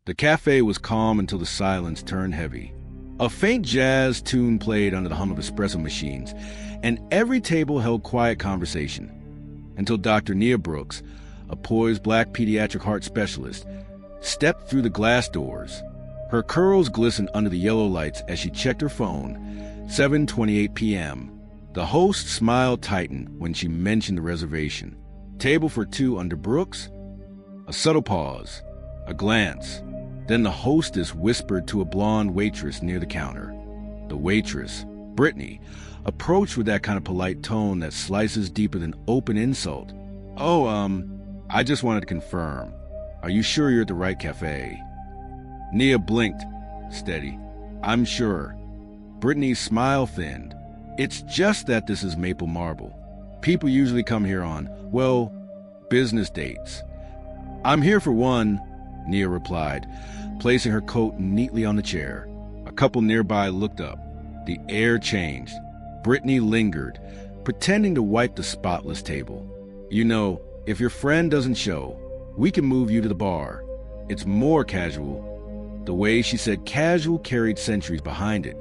The cafe was calm until the silence turned heavy. A faint jazz tune played under the hum of espresso machines, and every table held quiet conversation. Until Dr. Nia Brooks, a poised black pediatric heart specialist, stepped through the glass doors. Her curls glistened under the yellow lights as she checked her phone. 7:28 p.m. The host smiled tightened when she mentioned the reservation. Table for two under Brooks? A subtle pause, a glance. Then the hostess whispered to a blonde waitress near the counter. The waitress, Brittany, approached with that kind of polite tone that slices deeper than open insult. I just wanted to confirm. Are you sure you're at the right cafe? Nia blinked, steady. I'm sure. Brittany's smile thinned. It's just that this is Maple Marble. People usually come here on, well, business dates. I'm here for one, Nia replied, placing her coat neatly on the chair. A couple nearby looked up. The air changed. Brittany lingered, pretending to wipe the spotless table. You know, if your friend doesn't show, we can move you to the bar. It's more casual. The way she said casual carried centuries behind it.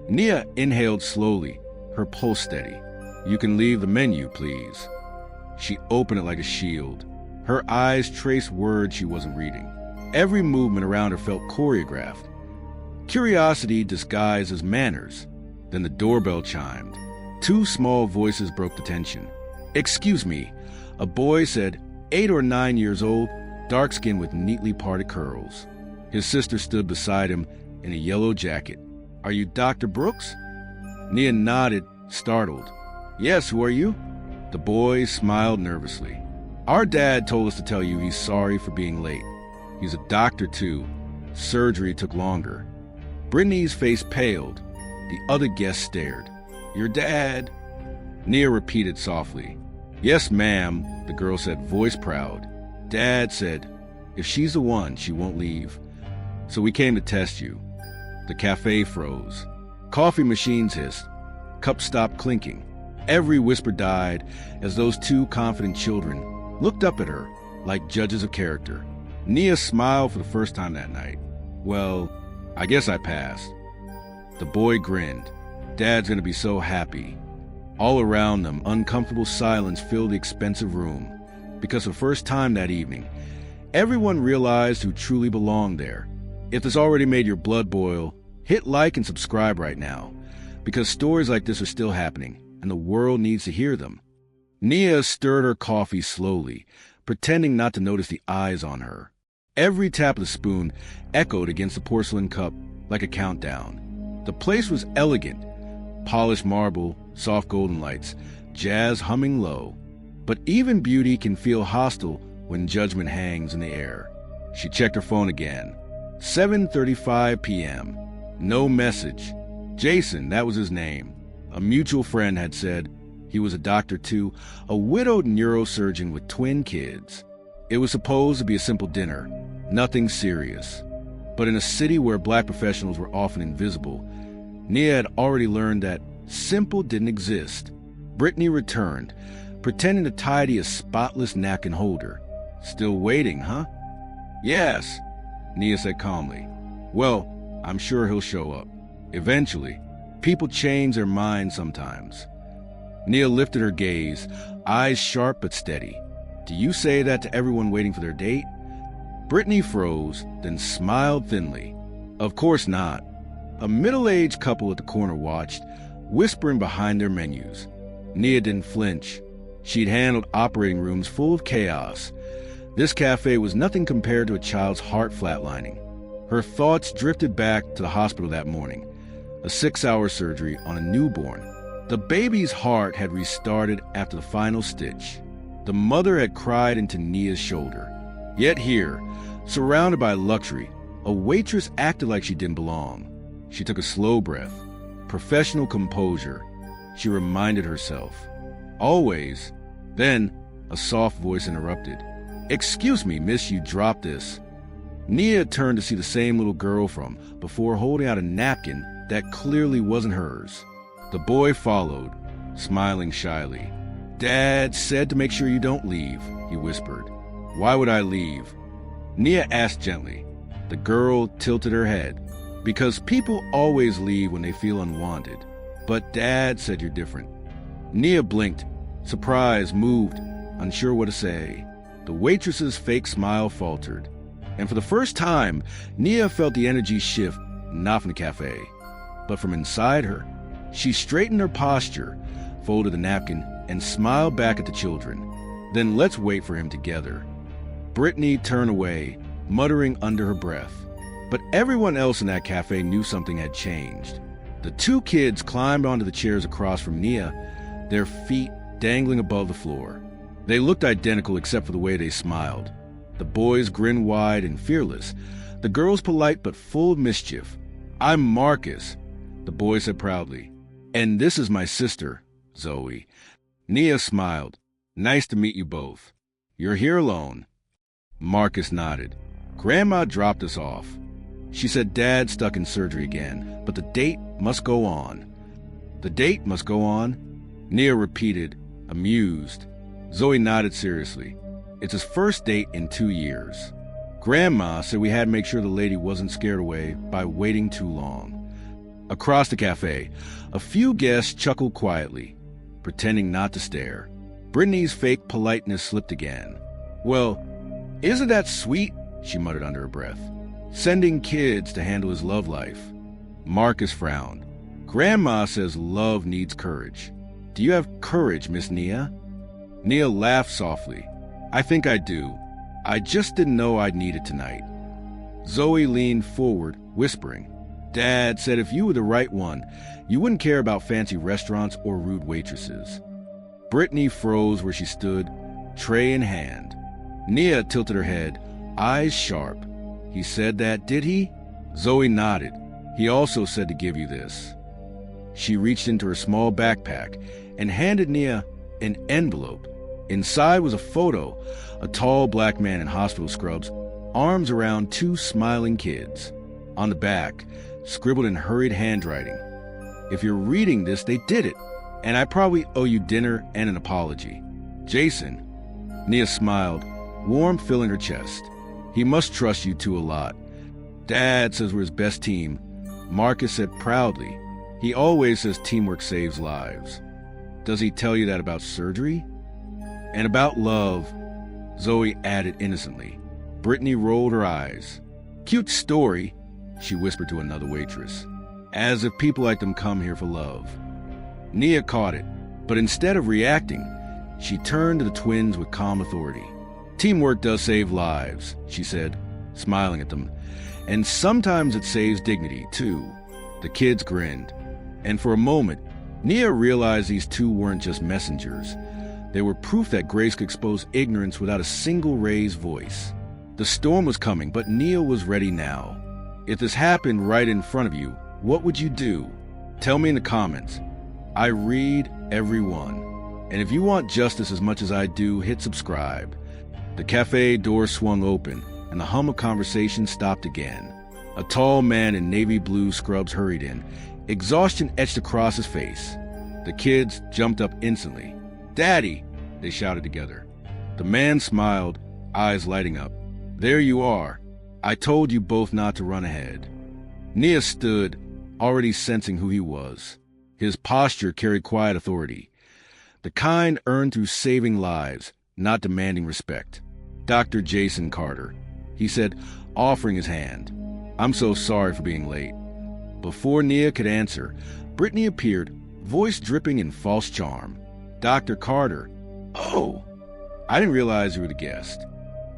Nia inhaled slowly, her pulse steady. You can leave the menu, please. She opened it like a shield. Her eyes traced words she wasn't reading. Every movement around her felt choreographed. Curiosity disguised as manners. Then the doorbell chimed. Two small voices broke the tension. Excuse me, a boy said, 8 or 9 years old, dark-skinned with neatly parted curls. His sister stood beside him in a yellow jacket. Are you Dr. Brooks? Nia nodded, startled. Yes, who are you? The boy smiled nervously. Our dad told us to tell you he's sorry for being late. He's a doctor, too. Surgery took longer. Brittany's face paled. The other guest stared. Your dad? Nia repeated softly. Yes, ma'am, the girl said, voice proud. Dad said, if she's the one, she won't leave. So we came to test you. The cafe froze. Coffee machines hissed. Cups stopped clinking. Every whisper died as those two confident children looked up at her like judges of character. Nia smiled for the first time that night. Well, I guess I passed. The boy grinned. Dad's gonna be so happy. All around them, uncomfortable silence filled the expensive room, because for the first time that evening, everyone realized who truly belonged there. If this already made your blood boil, hit like and subscribe right now, because stories like this are still happening, and the world needs to hear them. Nia stirred her coffee slowly, pretending not to notice the eyes on her. Every tap of the spoon echoed against the porcelain cup like a countdown. The place was elegant. Polished marble, soft golden lights, jazz humming low. But even beauty can feel hostile when judgment hangs in the air. She checked her phone again. 7:35 p.m. No message. Jason, that was his name. A mutual friend had said he was a doctor too, a widowed neurosurgeon with twin kids. It was supposed to be a simple dinner, nothing serious. But in a city where black professionals were often invisible, Nia had already learned that simple didn't exist. Brittany returned, pretending to tidy a spotless napkin holder. Still waiting, huh? Yes, Nia said calmly. Well, I'm sure he'll show up. Eventually. People change their minds sometimes. Nia lifted her gaze, eyes sharp but steady. Do you say that to everyone waiting for their date? Brittany froze, then smiled thinly. Of course not. A middle-aged couple at the corner watched, whispering behind their menus. Nia didn't flinch. She'd handled operating rooms full of chaos. This cafe was nothing compared to a child's heart flatlining. Her thoughts drifted back to the hospital that morning, a 6-hour surgery on a newborn. The baby's heart had restarted after the final stitch. The mother had cried into Nia's shoulder. Yet here, surrounded by luxury, a waitress acted like she didn't belong. She took a slow breath. Professional composure, she reminded herself. Always. Then, a soft voice interrupted. Excuse me, miss, you dropped this. Nia turned to see the same little girl from before, holding out a napkin that clearly wasn't hers. The boy followed, smiling shyly. Dad said to make sure you don't leave, he whispered. Why would I leave? Nia asked gently. The girl tilted her head. Because people always leave when they feel unwanted. But Dad said you're different. Nia blinked, surprised, moved, unsure what to say. The waitress's fake smile faltered. And for the first time, Nia felt the energy shift, not from the cafe, but from inside her. She straightened her posture, folded the napkin, and smiled back at the children. Then let's wait for him together. Brittany turned away, muttering under her breath. But everyone else in that cafe knew something had changed. The two kids climbed onto the chairs across from Nia, their feet dangling above the floor. They looked identical except for the way they smiled. The boys grinned wide and fearless. The girls polite but full of mischief. "I'm Marcus," the boy said proudly. "And this is my sister, Zoe." Nia smiled. "Nice to meet you both. You're here alone." Marcus nodded. "Grandma dropped us off. She said Dad's stuck in surgery again, but the date must go on." "The date must go on?" Nia repeated, amused. Zoe nodded seriously. "It's his first date in 2 years. Grandma said we had to make sure the lady wasn't scared away by waiting too long." Across the cafe, a few guests chuckled quietly, pretending not to stare. Brittany's fake politeness slipped again. "Well, isn't that sweet?" she muttered under her breath. "Sending kids to handle his love life." Marcus frowned. "Grandma says love needs courage. Do you have courage, Miss Nia?" Nia laughed softly. "I think I do. I just didn't know I'd need it tonight." Zoe leaned forward, whispering. "Dad said if you were the right one, you wouldn't care about fancy restaurants or rude waitresses." Brittany froze where she stood, tray in hand. Nia tilted her head, eyes sharp. "He said that, did he?" Zoe nodded. "He also said to give you this." She reached into her small backpack and handed Nia an envelope. Inside was a photo, a tall black man in hospital scrubs, arms around 2 smiling kids. On the back, scribbled in hurried handwriting, "If you're reading this, they did it, and I probably owe you dinner and an apology. Jason." Nia smiled, warmth filling her chest. "He must trust you two a lot. Dad says we're his best team." Marcus said proudly. "He always says teamwork saves lives." "Does he tell you that about surgery?" "And about love," Zoe added innocently. Brittany rolled her eyes. "Cute story," she whispered to another waitress. "As if people like them come here for love." Nia caught it, but instead of reacting, she turned to the twins with calm authority. "Teamwork does save lives," she said, smiling at them. "And sometimes it saves dignity, too." The kids grinned. And for a moment, Nia realized these two weren't just messengers. They were proof that Grace could expose ignorance without a single raised voice. The storm was coming, but Nia was ready now. If this happened right in front of you, what would you do? Tell me in the comments. I read every one. And if you want justice as much as I do, hit subscribe. The cafe door swung open, and the hum of conversation stopped again. A tall man in navy blue scrubs hurried in, exhaustion etched across his face. The kids jumped up instantly. "Daddy!" they shouted together. The man smiled, eyes lighting up. "There you are. I told you both not to run ahead." Nia stood, already sensing who he was. His posture carried quiet authority, the kind earned through saving lives, not demanding respect. "Dr. Jason Carter," he said, offering his hand. "I'm so sorry for being late." Before Nia could answer, Brittany appeared, voice dripping in false charm. "Dr. Carter." "Oh, I didn't realize you were the guest.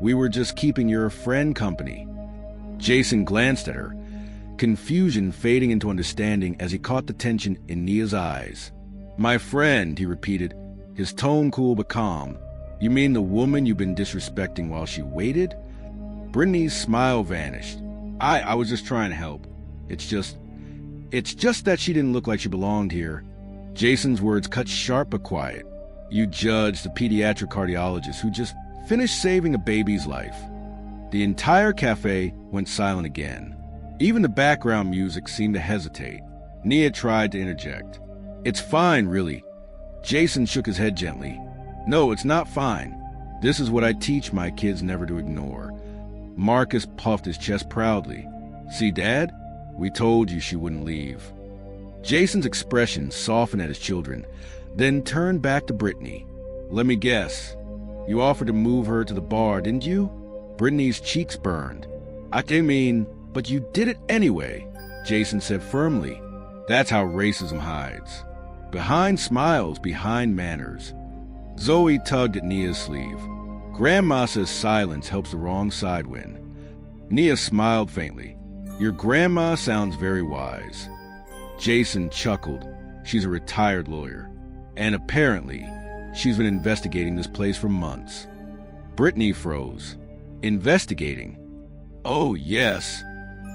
We were just keeping your friend company." Jason glanced at her, confusion fading into understanding as he caught the tension in Nia's eyes. "My friend," he repeated, his tone cool but calm. "You mean the woman you've been disrespecting while she waited?" Brittany's smile vanished. I was just trying to help. It's just that she didn't look like she belonged here." Jason's words cut sharp but quiet. "You judged the pediatric cardiologist who just finished saving a baby's life." The entire cafe went silent again. Even the background music seemed to hesitate. Nia tried to interject. "It's fine, really." Jason shook his head gently. "No, it's not fine. This is what I teach my kids never to ignore. Marcus puffed his chest proudly. See, Dad? We told you she wouldn't leave. Jason's expression softened at his children, then turned back to Brittany. Let me guess. You offered to move her to the bar, didn't you? Brittany's cheeks burned. I didn't mean, but you did it anyway, Jason said firmly. That's how racism hides. Behind smiles, behind manners. Zoe tugged at Nia's sleeve. Grandma says silence helps the wrong side win. Nia smiled faintly. Your grandma sounds very wise. Jason chuckled. She's a retired lawyer. And apparently, she's been investigating this place for months. Brittany froze. Investigating? Oh, yes,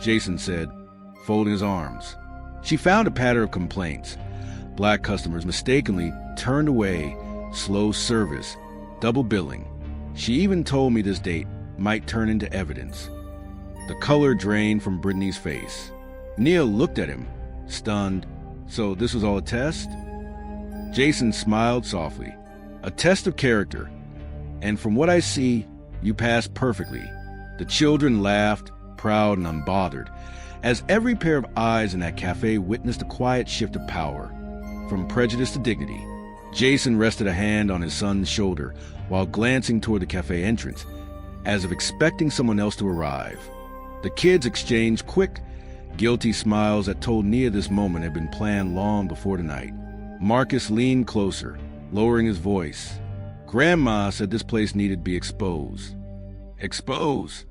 Jason said, folding his arms. She found a pattern of complaints. Black customers mistakenly turned away, slow service, double billing. She even told me this date might turn into evidence. The color drained from Brittany's face. Nia looked at him, stunned. So this was all a test? Jason smiled softly. A test of character. And from what I see, you passed perfectly. The children laughed, proud and unbothered, as every pair of eyes in that cafe witnessed a quiet shift of power, from prejudice to dignity. Jason rested a hand on his son's shoulder while glancing toward the cafe entrance, as if expecting someone else to arrive. The kids exchanged quick, guilty smiles that told Nia this moment had been planned long before tonight. Marcus leaned closer, lowering his voice. Grandma said this place needed to be exposed. Expose?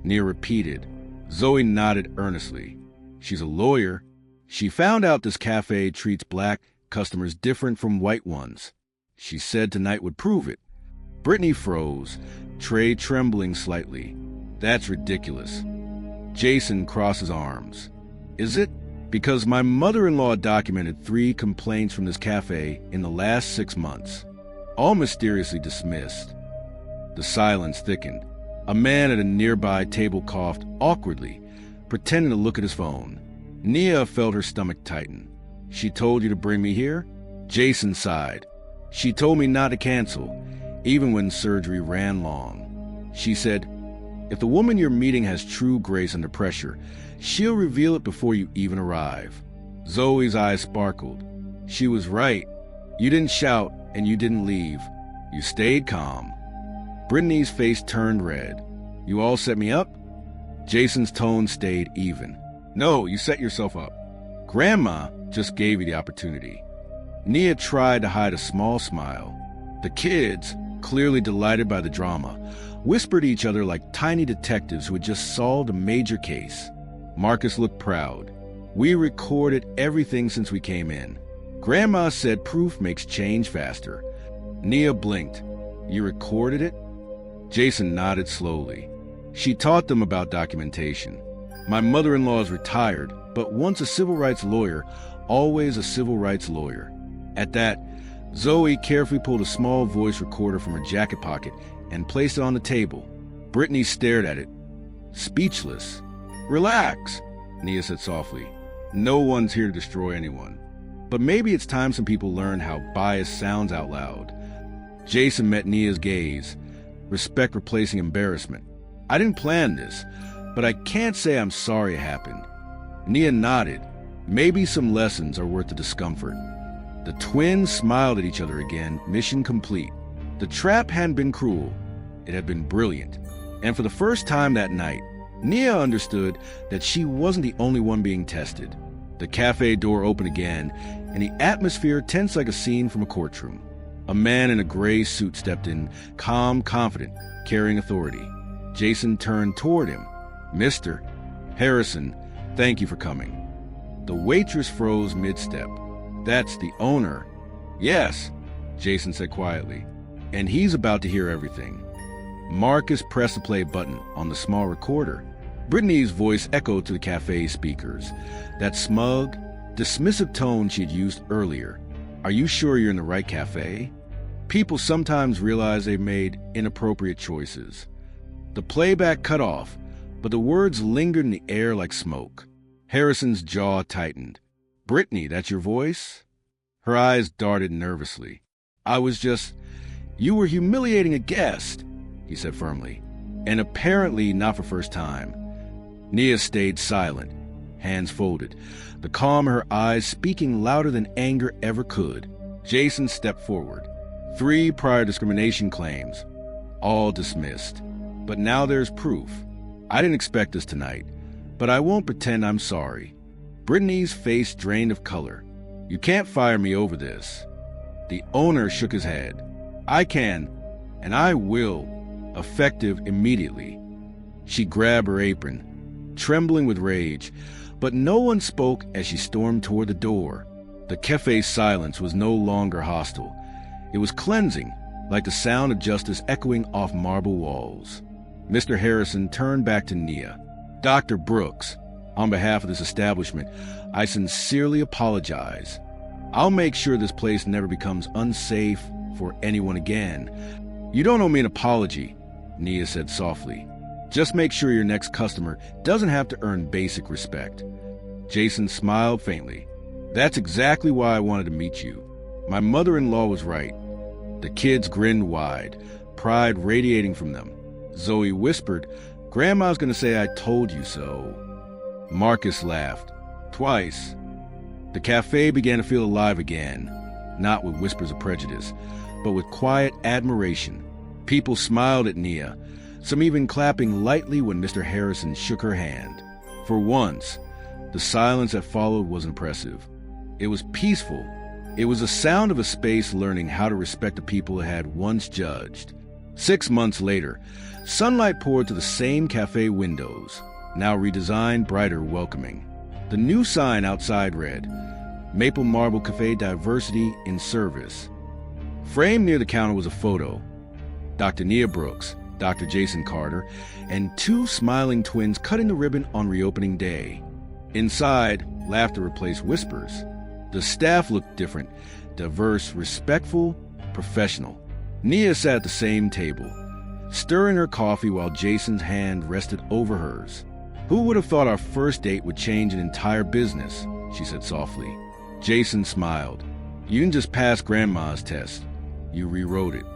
Nia repeated. Zoe nodded earnestly. She's a lawyer. She found out this cafe treats black customers different from white ones. She said tonight would prove it. Brittany froze, tray trembling slightly. That's ridiculous. Jason crossed his arms. Is it? Because my mother-in-law documented 3 complaints from this cafe in the last 6 months, all mysteriously dismissed. The silence thickened. A man at a nearby table coughed awkwardly, pretending to look at his phone. Nia felt her stomach tighten. She told you to bring me here? Jason sighed. She told me not to cancel, even when surgery ran long. She said, if the woman you're meeting has true grace under pressure, she'll reveal it before you even arrive. Zoe's eyes sparkled. She was right. You didn't shout and you didn't leave. You stayed calm. Brittany's face turned red. You all set me up? Jason's tone stayed even. No, you set yourself up. Grandma just gave you the opportunity. Nia tried to hide a small smile. The kids, clearly delighted by the drama, whispered to each other like tiny detectives who had just solved a major case. Marcus looked proud. We recorded everything since we came in. Grandma said proof makes change faster. Nia blinked. You recorded it? Jason nodded slowly. She taught them about documentation. My mother-in-law is retired, but once a civil rights lawyer, always a civil rights lawyer. At that, Zoe carefully pulled a small voice recorder from her jacket pocket and placed it on the table. Brittany stared at it, speechless. Relax, Nia said softly. No one's here to destroy anyone. But maybe it's time some people learn how bias sounds out loud. Jason met Nia's gaze, respect replacing embarrassment. I didn't plan this, but I can't say I'm sorry it happened. Nia nodded. Maybe some lessons are worth the discomfort. The twins smiled at each other again, mission complete. The trap hadn't been cruel. It had been brilliant. And for the first time that night, Nia understood that she wasn't the only one being tested. The cafe door opened again, and the atmosphere tensed like a scene from a courtroom. A man in a gray suit stepped in, calm, confident, carrying authority. Jason turned toward him. Mr. Harrison, thank you for coming. The waitress froze mid-step. That's the owner. Yes, Jason said quietly. And he's about to hear everything. Marcus pressed the play button on the small recorder. Brittany's voice echoed to the cafe speakers. That smug, dismissive tone she had used earlier. Are you sure you're in the right cafe? People sometimes realize they've made inappropriate choices. The playback cut off, but the words lingered in the air like smoke. Harrison's jaw tightened. Brittany, that's your voice? Her eyes darted nervously. You were humiliating a guest, he said firmly. and apparently not for first time. Nia stayed silent, hands folded, the calm in her eyes speaking louder than anger ever could. Jason stepped forward. 3 prior discrimination claims, all dismissed. But now there's proof. I didn't expect this tonight, but I won't pretend I'm sorry. Brittany's face drained of color. You can't fire me over this. The owner shook his head. I can, and I will, effective immediately. She grabbed her apron, trembling with rage, but no one spoke as she stormed toward the door. The cafe's silence was no longer hostile. It was cleansing, like the sound of justice echoing off marble walls. Mr. Harrison turned back to Nia. Dr. Brooks, on behalf of this establishment, I sincerely apologize. I'll make sure this place never becomes unsafe for anyone again. You don't owe me an apology, Nia said softly. Just make sure your next customer doesn't have to earn basic respect. Jason smiled faintly. That's exactly why I wanted to meet you. My mother-in-law was right. The kids grinned wide, pride radiating from them. Zoe whispered, Grandma's gonna say I told you so. Marcus laughed. Twice. The cafe began to feel alive again, not with whispers of prejudice, but with quiet admiration. People smiled at Nia, some even clapping lightly when Mr. Harrison shook her hand. For once, the silence that followed was impressive. It was peaceful. It was the sound of a space learning how to respect the people it had once judged. 6 months later, sunlight poured to the same cafe windows, now redesigned, brighter, welcoming. The new sign outside read, Maple Marble Cafe Diversity in Service. Framed near the counter was a photo. Dr. Nia Brooks, Dr. Jason Carter, and 2 smiling twins cutting the ribbon on reopening day. Inside, laughter replaced whispers. The staff looked different, diverse, respectful, professional. Nia sat at the same table, stirring her coffee while Jason's hand rested over hers. Who would have thought our first date would change an entire business, she said softly. Jason smiled. You didn't just pass Grandma's test. You rewrote it.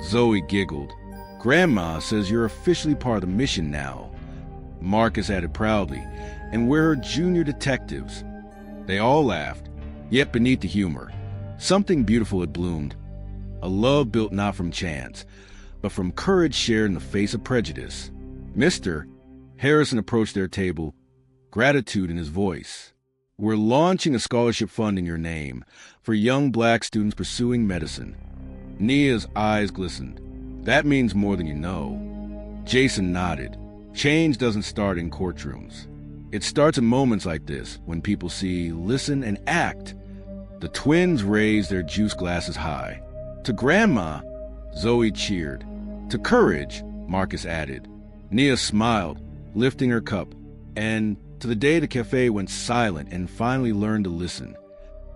Zoe giggled. Grandma says you're officially part of the mission now. Marcus added proudly, and we're her junior detectives. They all laughed. Yet beneath the humor, something beautiful had bloomed. A love built not from chance, but from courage shared in the face of prejudice. Mr. Harrison approached their table, gratitude in his voice. We're launching a scholarship fund in your name for young black students pursuing medicine. Nia's eyes glistened. That means more than you know. Jason nodded. Change doesn't start in courtrooms. It starts in moments like this, when people see, listen, and act. The twins raised their juice glasses high. To Grandma, Zoe cheered. To courage, Marcus added. Nia smiled, lifting her cup. And to the day the cafe went silent and finally learned to listen.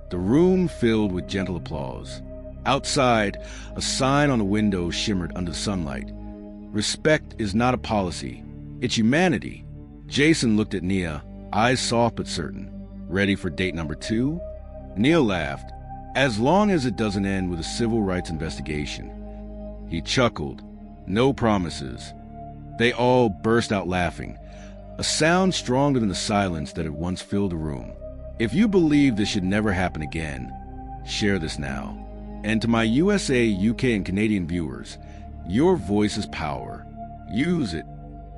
The room filled with gentle applause. Outside, a sign on the window shimmered under the sunlight. Respect is not a policy. It's humanity. Jason looked at Nia, eyes soft but certain. Ready for date number 2? Nia laughed. As long as it doesn't end with a civil rights investigation. He chuckled. No promises. They all burst out laughing, a sound stronger than the silence that had once filled the room. If you believe this should never happen again, share this now. And to my USA, UK, and Canadian viewers, your voice is power. Use it.